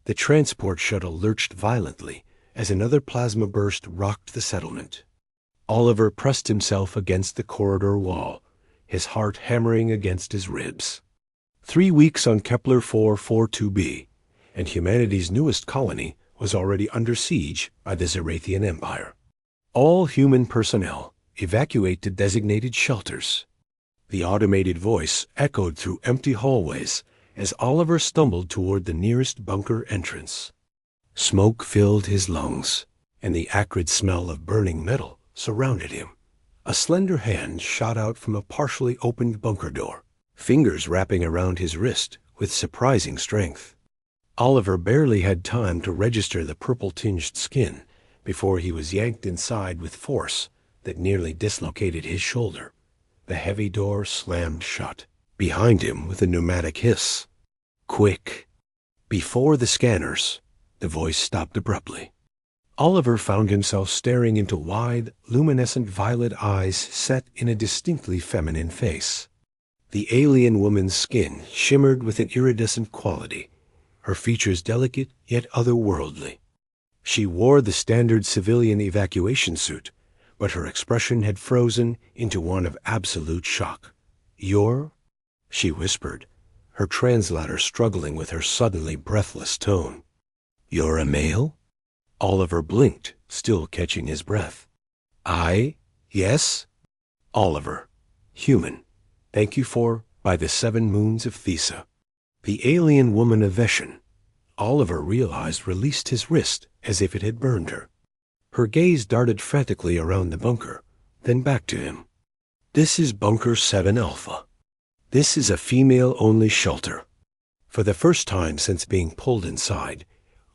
The transport shuttle lurched violently as another plasma burst rocked the settlement. Oliver pressed himself against the corridor wall, his heart hammering against his ribs. 3 weeks on Kepler 442b, and humanity's newest colony was already under siege by the Zarathian Empire. All human personnel, evacuate to designated shelters. The automated voice echoed through empty hallways as Oliver stumbled toward the nearest bunker entrance. Smoke filled his lungs, and the acrid smell of burning metal surrounded him. A slender hand shot out from a partially opened bunker door, fingers wrapping around his wrist with surprising strength. Oliver barely had time to register the purple-tinged skin before he was yanked inside with force that nearly dislocated his shoulder. The heavy door slammed shut, behind him with a pneumatic hiss. Quick! Before the scanners, the voice stopped abruptly. Oliver found himself staring into wide, luminescent violet eyes set in a distinctly feminine face. The alien woman's skin shimmered with an iridescent quality, her features delicate yet otherworldly. She wore the standard civilian evacuation suit, but her expression had frozen into one of absolute shock. "You're?" she whispered, her translator struggling with her suddenly breathless tone. "You're a male?" Oliver blinked, still catching his breath. Yes? Oliver. Human. Thank you for By the 7 Moons of Thesa. The alien woman of Veshin, Oliver realized, released his wrist as if it had burned her. Her gaze darted frantically around the bunker, then back to him. "This is Bunker 7 Alpha. This is a female-only shelter." For the first time since being pulled inside,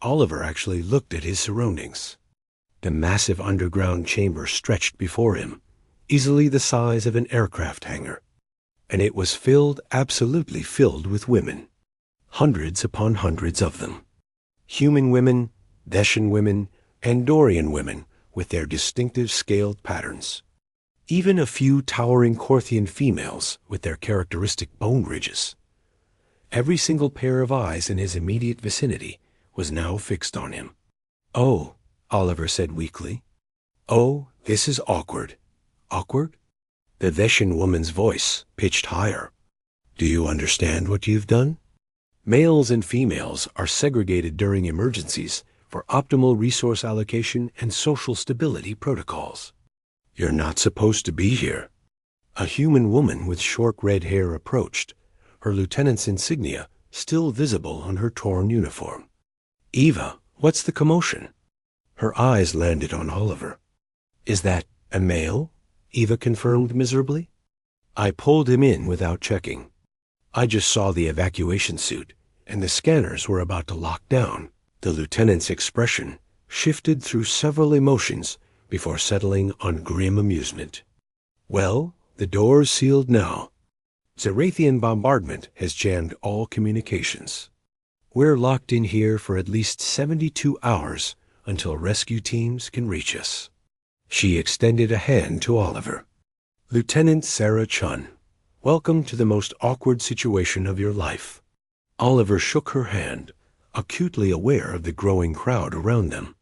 Oliver actually looked at his surroundings. The massive underground chamber stretched before him, easily the size of an aircraft hangar, and it was filled, absolutely filled with women. Hundreds upon hundreds of them. Human women, Veshin women, Andorian women with their distinctive scaled patterns. Even a few towering Korthian females with their characteristic bone ridges. Every single pair of eyes in his immediate vicinity was now fixed on him. "Oh," Oliver said weakly. "Oh, this is awkward." "Awkward?" The Veshin woman's voice pitched higher. "Do you understand what you've done? Males and females are segregated during emergencies for optimal resource allocation and social stability protocols. You're not supposed to be here." A human woman with short red hair approached, her lieutenant's insignia still visible on her torn uniform. "Eva, what's the commotion?" Her eyes landed on Oliver. "Is that a male?" Eva confirmed miserably. "I pulled him in without checking. I just saw the evacuation suit, and the scanners were about to lock down." The lieutenant's expression shifted through several emotions before settling on grim amusement. "Well, the door's sealed now. Zarathian bombardment has jammed all communications. We're locked in here for at least 72 hours until rescue teams can reach us." She extended a hand to Oliver. "Lieutenant Sarah Chun, welcome to the most awkward situation of your life." Oliver shook her hand, acutely aware of the growing crowd around them.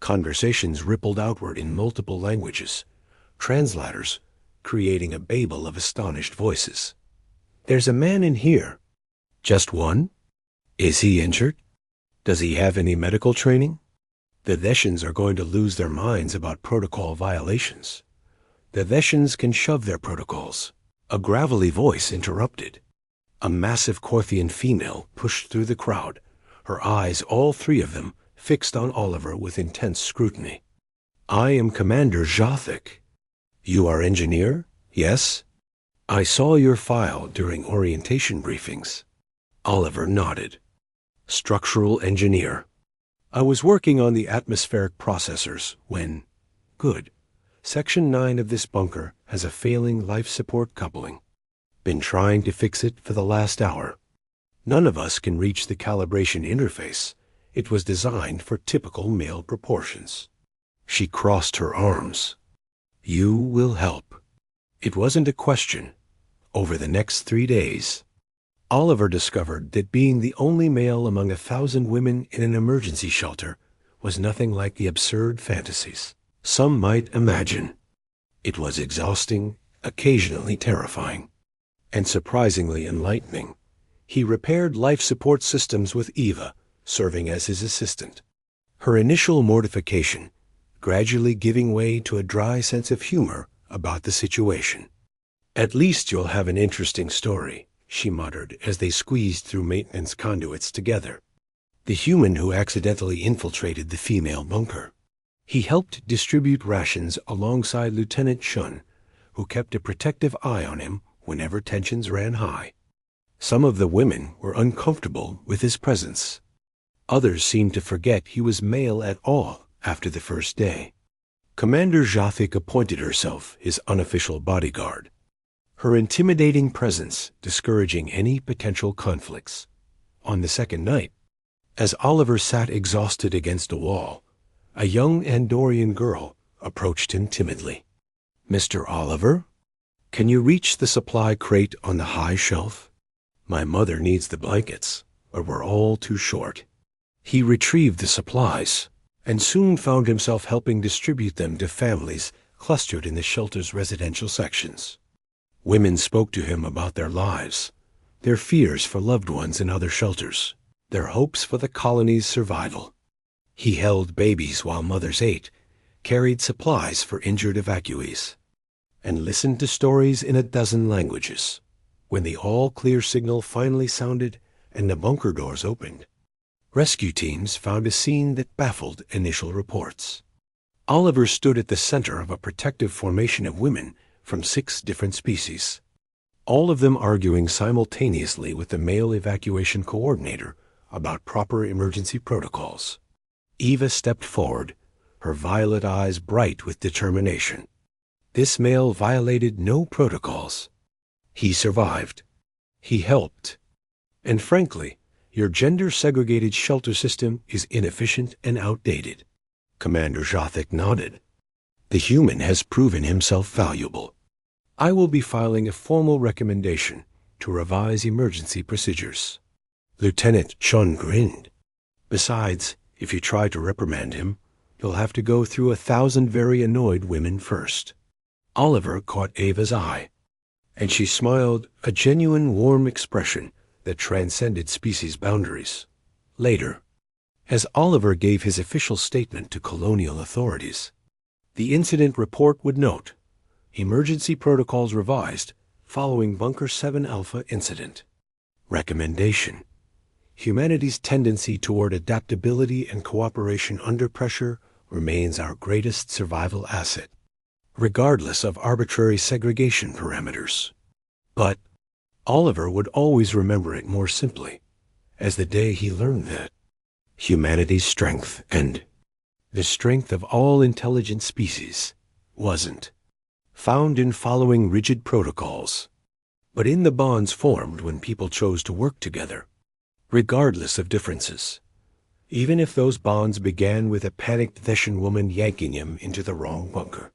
Conversations rippled outward in multiple languages, translators creating a babel of astonished voices. "There's a man in here." "Just one? Is he injured? Does he have any medical training?" "The Veshins are going to lose their minds about protocol violations. The Veshins can shove their protocols." A gravelly voice interrupted. A massive Korthian female pushed through the crowd, her eyes, all 3 of them, fixed on Oliver with intense scrutiny. "I am Commander Zhathik. You are engineer, yes? I saw your file during orientation briefings." Oliver nodded. "Structural engineer. I was working on the atmospheric processors when—" "Good. Section 9 of this bunker has a failing life support coupling. Been trying to fix it for the last hour. None of us can reach the calibration interface. It was designed for typical male proportions." She crossed her arms. "You will help." It wasn't a question. Over the next 3 days. Oliver discovered that being the only male among 1,000 women in an emergency shelter was nothing like the absurd fantasies some might imagine. It was exhausting, occasionally terrifying, and surprisingly enlightening. He repaired life support systems with Eva, serving as his assistant. Her initial mortification gradually giving way to a dry sense of humor about the situation. "At least you'll have an interesting story," she muttered as they squeezed through maintenance conduits together. The human who accidentally infiltrated the female bunker. He helped distribute rations alongside Lieutenant Shun, who kept a protective eye on him whenever tensions ran high. Some of the women were uncomfortable with his presence. Others seemed to forget he was male at all after the first day. Commander Jafik appointed herself his unofficial bodyguard, her intimidating presence discouraging any potential conflicts. On the second night, as Oliver sat exhausted against a wall, a young Andorian girl approached him timidly. "Mr. Oliver, can you reach the supply crate on the high shelf? My mother needs the blankets, but we're all too short." He retrieved the supplies and soon found himself helping distribute them to families clustered in the shelter's residential sections. Women spoke to him about their lives, their fears for loved ones in other shelters, their hopes for the colony's survival. He held babies while mothers ate, carried supplies for injured evacuees, and listened to stories in a dozen languages. When the all-clear signal finally sounded and the bunker doors opened, rescue teams found a scene that baffled initial reports. Oliver stood at the center of a protective formation of women from 6 different species, all of them arguing simultaneously with the male evacuation coordinator about proper emergency protocols. Eva stepped forward, her violet eyes bright with determination. This male violated no protocols. He survived. He helped. And frankly, your gender-segregated shelter system is inefficient and outdated. Commander Jafik nodded. The human has proven himself valuable. I will be filing a formal recommendation to revise emergency procedures. Lieutenant Chun grinned. Besides, if you try to reprimand him, you'll have to go through 1,000 very annoyed women first. Oliver caught Ava's eye, and she smiled, a genuine warm expression that transcended species boundaries. Later, as Oliver gave his official statement to colonial authorities, the incident report would note, emergency protocols revised following Bunker 7 Alpha incident. Recommendation: humanity's tendency toward adaptability and cooperation under pressure remains our greatest survival asset, regardless of arbitrary segregation parameters. But Oliver would always remember it more simply, as the day he learned that humanity's strength and the strength of all intelligent species wasn't found in following rigid protocols, but in the bonds formed when people chose to work together, regardless of differences, even if those bonds began with a panicked Theshan woman yanking him into the wrong bunker.